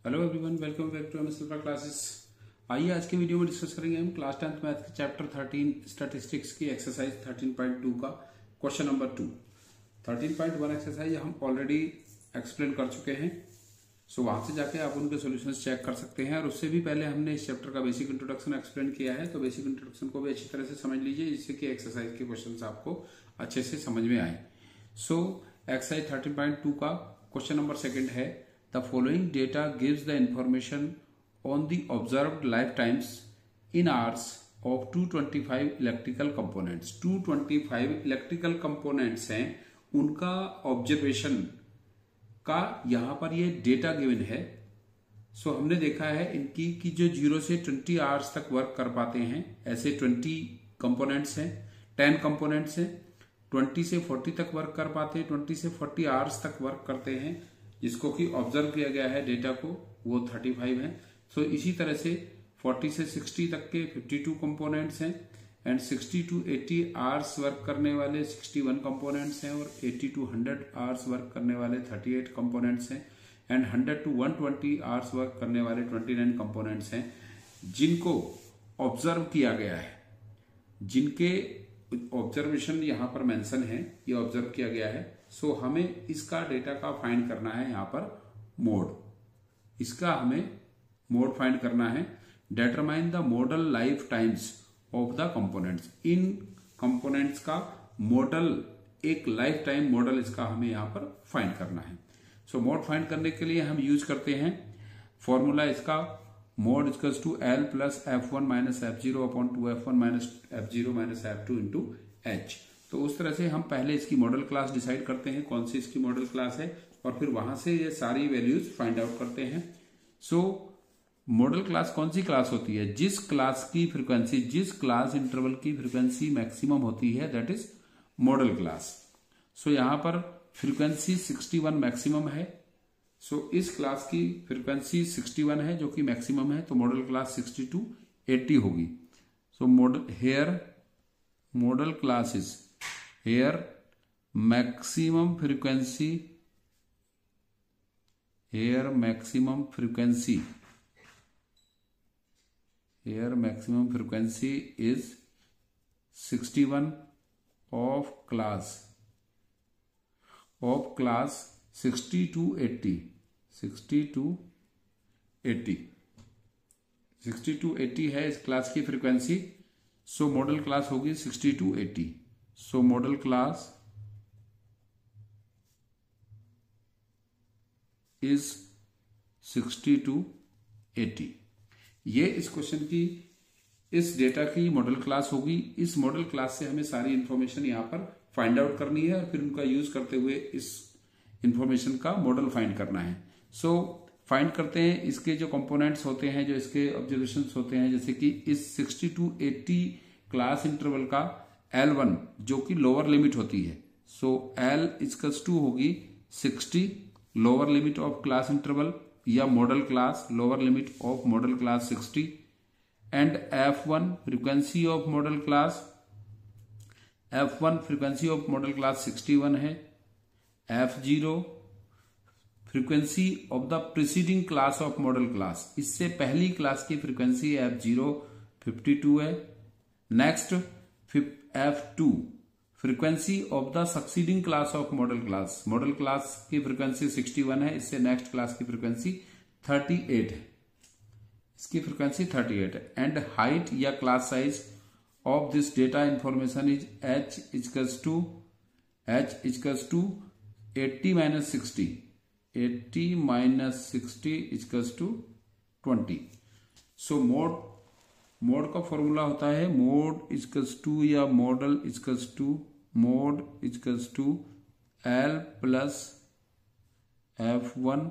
Hello everyone, welcome back to MS classes. आइए आज के वीडियो में डिस्कस करेंगे हम क्लास 10th मैथ के चैप्टर 13 स्टैटिस्टिक्स की एक्सरसाइज 13.2 का क्वेश्चन नंबर 2। 13.1 एक्सरसाइज हम ऑलरेडी एक्सप्लेन कर चुके हैं, सो वहां से जाके आप उनके सॉल्यूशंस चेक कर सकते हैं। और उससे भी पहले हमने इस चैप्टर का बेसिक इंट्रोडक्शन एक्सप्लेन किया है, तो बेसिक इंट्रोडक्शन को भी अच्छी तरह से समझ लीजिए जिससे कि एक्सरसाइज के क्वेश्चन आपको अच्छे से समझ में आए। सो एक्सरसाइज 13.2 का क्वेश्चन नंबर 2 है, the following data gives the information on the observed lifetimes in hours of 225 electrical components। 225 electrical components हैं, उनका ऑब्जर्वेशन का यहां पर ये डेटा गिवन है। सो हमने देखा है इनकी कि जो 0 से 20 आवर्स तक वर्क कर पाते हैं, ऐसे 20 कंपोनेंट्स हैं, 10 कंपोनेंट्स हैं। 20 से 40 तक वर्क कर पाते हैं, 20 से 40 आवर्स तक वर्क करते हैं, जिसको कि ऑब्जर्व किया गया है डेटा को, वो 35 है। सो इसी तरह से 40 से 60 तक के 52 कंपोनेंट्स हैं, एंड 60 टू 80 आवर्स वर्क करने वाले 61 कंपोनेंट्स हैं, और 80 टू 100 आवर्स वर्क करने वाले 38 कंपोनेंट्स हैं, एंड 100 टू 120 आवर्स वर्क करने वाले 29 कंपोनेंट्स हैं, जिनको ऑब्जर्व किया गया है, जिनके ऑब्जर्वेशन यहां पर मेंशन है, ये ऑब्जर्व किया गया है। सो हमें इसका डेटा का फाइंड करना है, यहां पर मोड, इसका हमें मोड फाइंड करना है। Determine the model life times of the components. In components का मॉडल, एक लाइफ टाइम मॉडल इसका हमें यहां पर फाइंड करना है। सो मोड फाइंड करने के लिए हम यूज करते हैं फॉर्मूला इसका, mode equals to L plus F1 minus F0 upon 2F1 minus F0 minus F2 into H। तो उस तरह से हम पहले इसकी मॉडल क्लास डिसाइड करते हैं, कौन सी इसकी मॉडल क्लास है, और फिर वहां से ये सारी वैल्यूज फाइंड आउट करते हैं। सो मॉडल क्लास कौन सी क्लास होती है? जिस क्लास की फ्रीक्वेंसी, जिस क्लास इंटरवल की फ्रीक्वेंसी मैक्सिमम होती है, दैट इज मॉडल क्लास। सो यहां पर फ्रीक्वेंसी 61 मैक्सिमम है। सो इस क्लास की फ्रीक्वेंसी 61 है जो कि मैक्सिमम है, तो मॉडल क्लास 60 टू 80 होगी। So modal class is here maximum frequency, here maximum frequency is 61 of class 60 to 80 है इस क्लास की फ्रीक्वेंसी। सो मॉडल क्लास होगी 60 to 80। So modal class is 60 to 80। ये इस क्वेश्चन की, इस डेटा की मॉडल क्लास होगी। इस मॉडल क्लास से हमें सारी इंफॉर्मेशन यहां पर फाइंड आउट करनी है, और फिर उनका यूज करते हुए इस इंफॉर्मेशन का मॉडल फाइंड करना है। सो फाइंड करते हैं इसके जो कंपोनेंट्स होते हैं, जो इसके ऑब्जर्वेशंस होते हैं, जैसे कि इस 60 to 80 क्लास इंटरवल का L1 जो कि लोअर लिमिट होती है। सो L इक्वल्स टू होगी 60, lower limit of class interval या modal class, lower limit of modal class 60, and F1 frequency of modal class, F1 frequency of modal class 61 है। F0 frequency of the preceding class of modal class, इससे पहली class की frequency F0 52 है। Next F2 frequency of the succeeding class of modal class, modal class की frequency 61 है, इससे next class की frequency 38 है, इसकी फ्रीक्वेंसी 38 है। एंड हाइट या class size of this data information is H equals to 80 minus 60 equals to 20। So mode का formula होता है मोड इक्वल्स टू, या modal equals to L plus F1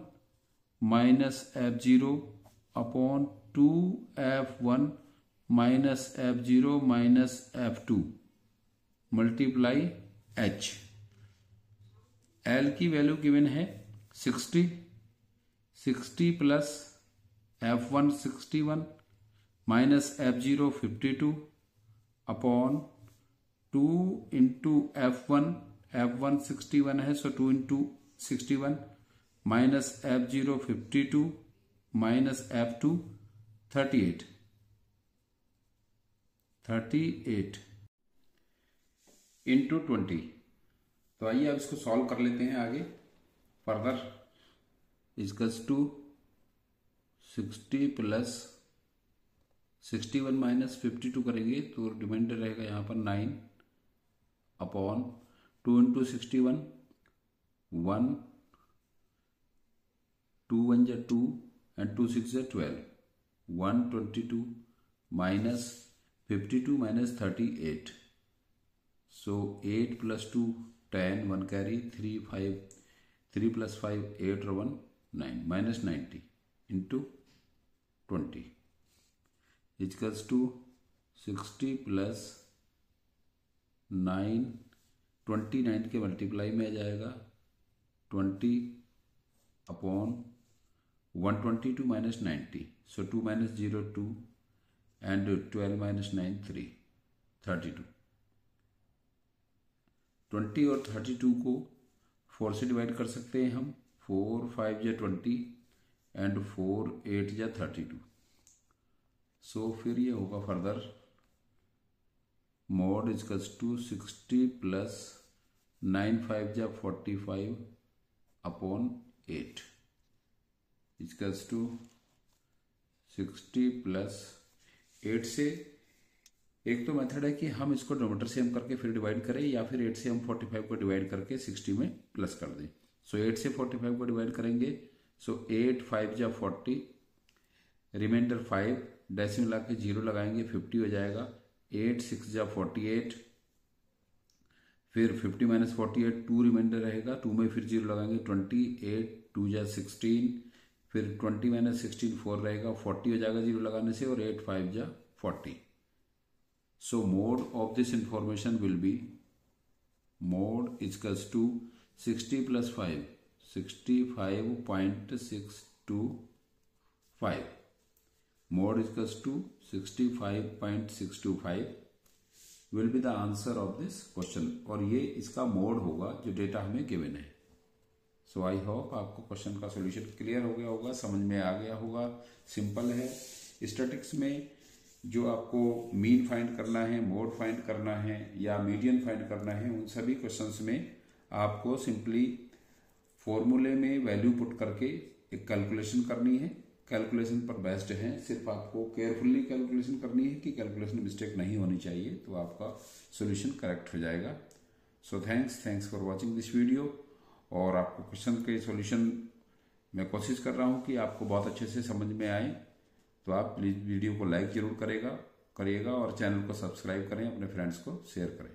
minus F0 upon 2F1 minus F0 minus F2 multiply H। L की value given है 60 plus F1 61 minus F0 52 upon 2 into F1 61 है, सो 2 into 61 minus F0 52 minus F2 38 into 20। तो आइए अब इसको solve कर लेते हैं आगे further. Equals to 60 plus 61 minus 52 करेंगे तो रिमाइंडर रहेगा यहाँ पर 9 अपॉन 2 इंटू 61 1 2 1 जा 2 एंड 2 6 जा 12 122 minus 52 minus 38। So 8 plus 2 10 1 carry 3 5 3 plus 5 8 और 1 9 minus 90 into 20 equals to 60 plus 9 29 के मल्टीप्लाई में आ जाएगा 20 upon 122 minus 90। So 2 minus 0 2 and 12 minus 9 3 32। 20 और 32 को 4 से डिवाइड कर सकते हैं हम। 4 5 या 20 एंड 4 8 या 32। सो फिर ये होगा further mode equals to 60 plus 9 5 या 45 अपॉन 8 इजकल्स टू 60 प्लस 8 से एक तो मेथड है कि हम इसको डिनोमिनेटर से हम करके फिर डिवाइड करें, या फिर 8 से हम 45 को डिवाइड करके 60 में प्लस कर दें। सो 8 से 45 को डिवाइड करेंगे। सो 8 5 जा 40 रिमाइंडर 5 डेसिमल ला के 0 लगाएंगे 50 हो जाएगा। 8 6 जा 48 फिर 50 माइनस 48 2 रिमाइंडर रहेगा 2 में फिर 0 लगाएंगे 20 8 2 जा 16 फिर 20 माइनस 16 4 रहेगा 40 हो जाएगा 0 लगाने से और 8 5 जा 40। So mode of this information will be mode equals to 60 plus 5 65.625 mode equals to 65.625 will be the answer of this question और ये इसका मोड होगा जो डेटा हमें गिवन है। सो आई होप आपको क्वेश्चन का सॉल्यूशन क्लियर हो गया होगा, समझ में आ गया होगा। सिंपल है। स्टैटिक्स में जो आपको मीन फाइंड करना है, मोड फाइंड करना है या मीडियन फाइंड करना है, उन सभी क्वेश्चंस में आपको सिंपली फॉर्मूले में वैल्यू पुट करके एक कैलकुलेशन करनी है। कैलकुलेशन पर बेस्ड है, सिर्फ आपको केयरफुली कैलकुलेशन करनी है कि कैलकुलेशन मिस्टेक नहीं होनी चाहिए, तो आपका सॉल्यूशन करेक्ट हो जाएगा। So thanks for watching this video. और आपको क्वेश्चन के सॉल्यूशन मैं कोशिश कर रहा हूँ कि आपको बहुत अच्छे से समझ में आए, तो आप प्लीज़ वीडियो को लाइक जरूर करिएगा और चैनल को सब्सक्राइब करें, अपने फ्रेंड्स को शेयर करें।